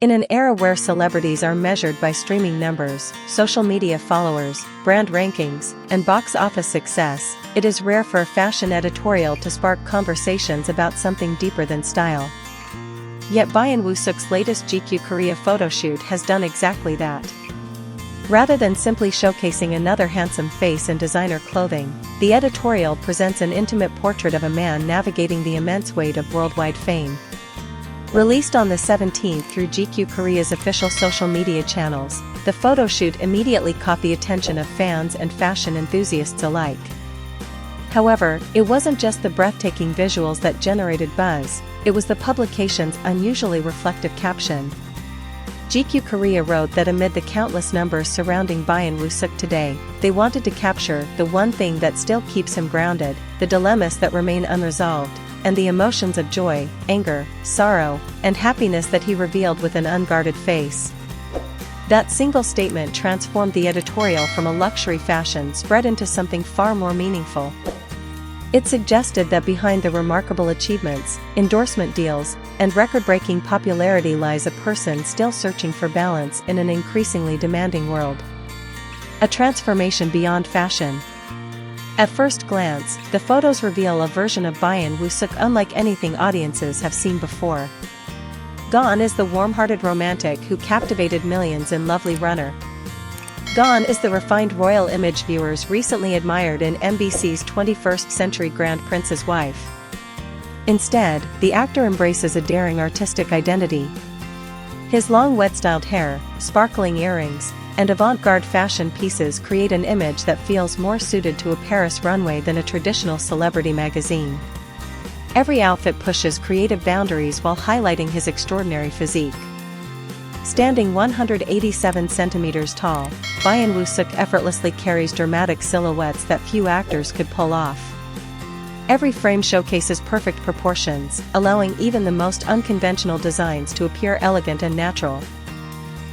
In an era where celebrities are measured by streaming numbers, social media followers, brand rankings, and box office success, it is rare for a fashion editorial to spark conversations about something deeper than style. Yet Byeon Woo-seok's latest GQ Korea photoshoot has done exactly that. Rather than simply showcasing another handsome face in designer clothing, the editorial presents an intimate portrait of a man navigating the immense weight of worldwide fame. Released on the 17th through GQ Korea's official social media channels, the photoshoot immediately caught the attention of fans and fashion enthusiasts alike. However, it wasn't just the breathtaking visuals that generated buzz, it was the publication's unusually reflective caption. GQ Korea wrote that amid the countless numbers surrounding Byeon Woo-seok today, they wanted to capture the one thing that still keeps him grounded, the dilemmas that remain unresolved, and the emotions of joy, anger, sorrow, and happiness that he revealed with an unguarded face. That single statement transformed the editorial from a luxury fashion spread into something far more meaningful. It suggested that behind the remarkable achievements, endorsement deals, and record-breaking popularity lies a person still searching for balance in an increasingly demanding world. A transformation beyond fashion. At first glance, the photos reveal a version of Byeon Woo-seok unlike anything audiences have seen before. Gone is the warm-hearted romantic who captivated millions in Lovely Runner. Gone is the refined royal image viewers recently admired in MBC's 21st Century Grand Prince's Wife. Instead, the actor embraces a daring artistic identity. His long wet-styled hair, sparkling earrings, and avant-garde fashion pieces create an image that feels more suited to a Paris runway than a traditional celebrity magazine. Every outfit pushes creative boundaries while highlighting his extraordinary physique. Standing 187 centimeters tall, Byeon Woo-seok effortlessly carries dramatic silhouettes that few actors could pull off. Every frame showcases perfect proportions, allowing even the most unconventional designs to appear elegant and natural.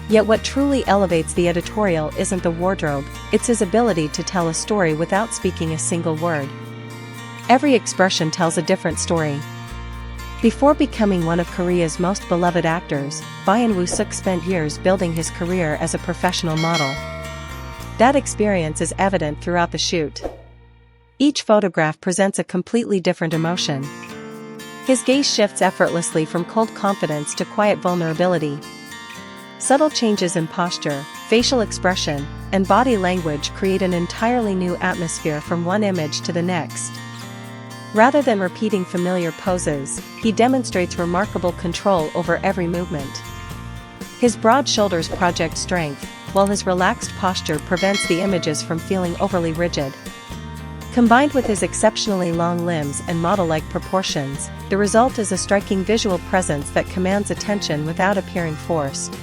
Yet what truly elevates the editorial isn't the wardrobe, it's his ability to tell a story without speaking a single word. Every expression tells a different story. Before becoming one of Korea's most beloved actors, Byeon Woo-seok spent years building his career as a professional model. That experience is evident throughout the shoot. Each photograph presents a completely different emotion. His gaze shifts effortlessly from cold confidence to quiet vulnerability. Subtle changes in posture, facial expression, and body language create an entirely new atmosphere from one image to the next. Rather than repeating familiar poses, he demonstrates remarkable control over every movement. His broad shoulders project strength, while his relaxed posture prevents the images from feeling overly rigid. Combined with his exceptionally long limbs and model-like proportions, the result is a striking visual presence that commands attention without appearing forced.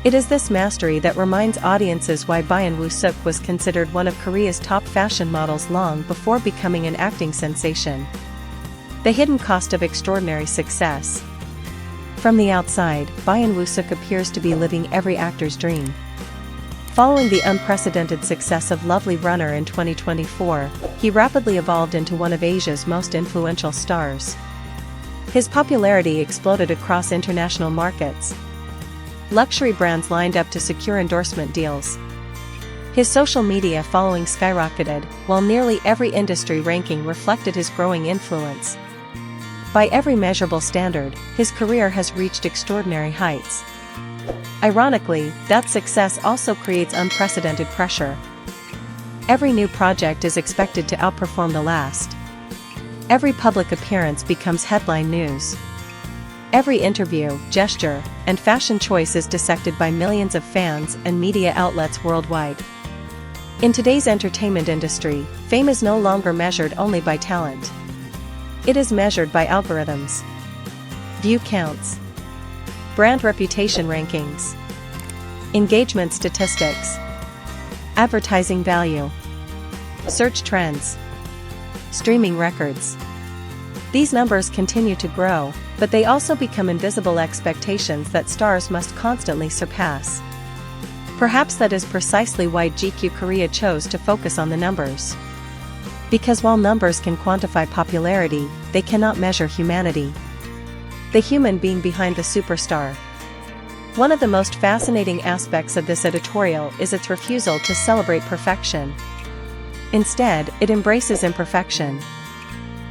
It is this mastery that reminds audiences why Byeon Woo-seok was considered one of Korea's top fashion models long before becoming an acting sensation. The hidden cost of extraordinary success. From the outside, Byeon Woo-seok appears to be living every actor's dream. Following the unprecedented success of Lovely Runner in 2024, he rapidly evolved into one of Asia's most influential stars. His popularity exploded across international markets. Luxury brands lined up to secure endorsement deals. His social media following skyrocketed, while nearly every industry ranking reflected his growing influence. By every measurable standard, his career has reached extraordinary heights. Ironically, that success also creates unprecedented pressure. Every new project is expected to outperform the last. Every public appearance becomes headline news. Every interview, gesture, and fashion choice is dissected by millions of fans and media outlets worldwide. In today's entertainment industry, fame is no longer measured only by talent. It is measured by algorithms, view counts, brand reputation rankings, engagement statistics, advertising value, search trends, streaming records. These numbers continue to grow, but they also become invisible expectations that stars must constantly surpass. Perhaps that is precisely why GQ Korea chose to focus on the numbers. Because while numbers can quantify popularity, they cannot measure humanity. The human being behind the superstar. One of the most fascinating aspects of this editorial is its refusal to celebrate perfection. Instead, it embraces imperfection.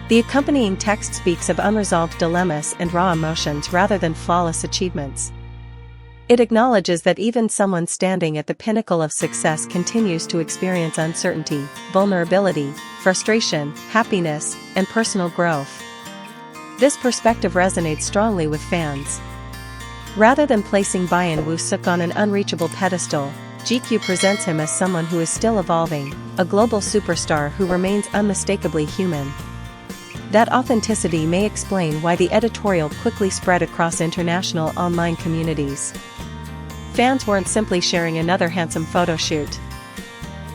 The accompanying text speaks of unresolved dilemmas and raw emotions rather than flawless achievements. It acknowledges that even someone standing at the pinnacle of success continues to experience uncertainty, vulnerability, frustration, happiness, and personal growth. This perspective resonates strongly with fans. Rather than placing Byeon Woo-seok on an unreachable pedestal, GQ presents him as someone who is still evolving, a global superstar who remains unmistakably human. That authenticity may explain why the editorial quickly spread across international online communities. Fans weren't simply sharing another handsome photo shoot.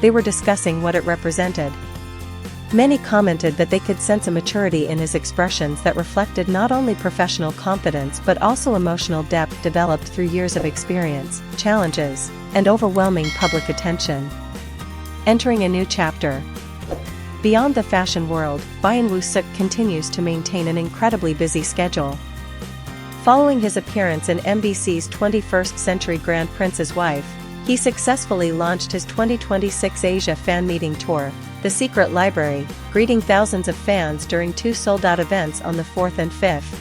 They were discussing what it represented. Many commented that they could sense a maturity in his expressions that reflected not only professional competence but also emotional depth developed through years of experience, challenges, and overwhelming public attention. Entering a new chapter. Beyond the fashion world, Byeon Woo-seok continues to maintain an incredibly busy schedule. Following his appearance in MBC's 21st Century Grand Prince's Wife, he successfully launched his 2026 Asia fan meeting tour, The Secret Library, greeting thousands of fans during 2 sold-out events on the 4th and 5th.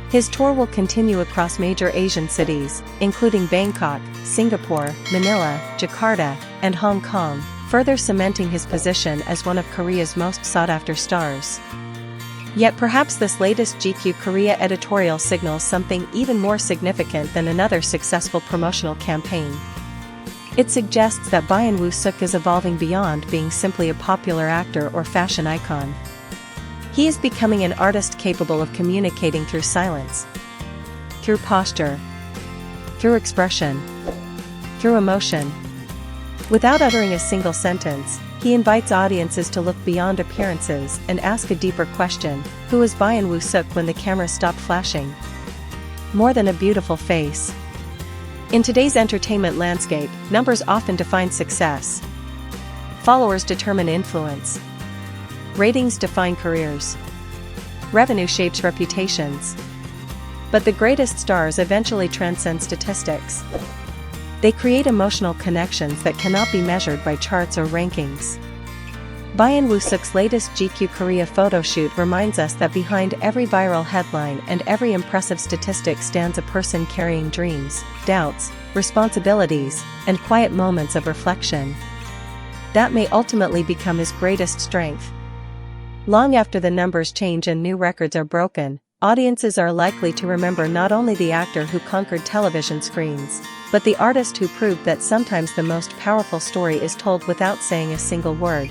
His tour will continue across major Asian cities, including Bangkok, Singapore, Manila, Jakarta, and Hong Kong, further cementing his position as one of Korea's most sought-after stars. Yet perhaps this latest GQ Korea editorial signals something even more significant than another successful promotional campaign. It suggests that Byeon Woo-seok is evolving beyond being simply a popular actor or fashion icon. He is becoming an artist capable of communicating through silence, through posture, through expression, through emotion. Without uttering a single sentence, he invites audiences to look beyond appearances and ask a deeper question: who is Byeon Woo-seok when the camera stopped flashing? More than a beautiful face. In today's entertainment landscape, numbers often define success. Followers determine influence. Ratings define careers. Revenue shapes reputations. But the greatest stars eventually transcend statistics. They create emotional connections that cannot be measured by charts or rankings. Byeon Woo-seok's latest GQ Korea photoshoot reminds us that behind every viral headline and every impressive statistic stands a person carrying dreams, doubts, responsibilities, and quiet moments of reflection. That may ultimately become his greatest strength. Long after the numbers change and new records are broken, audiences are likely to remember not only the actor who conquered television screens, but the artist who proved that sometimes the most powerful story is told without saying a single word.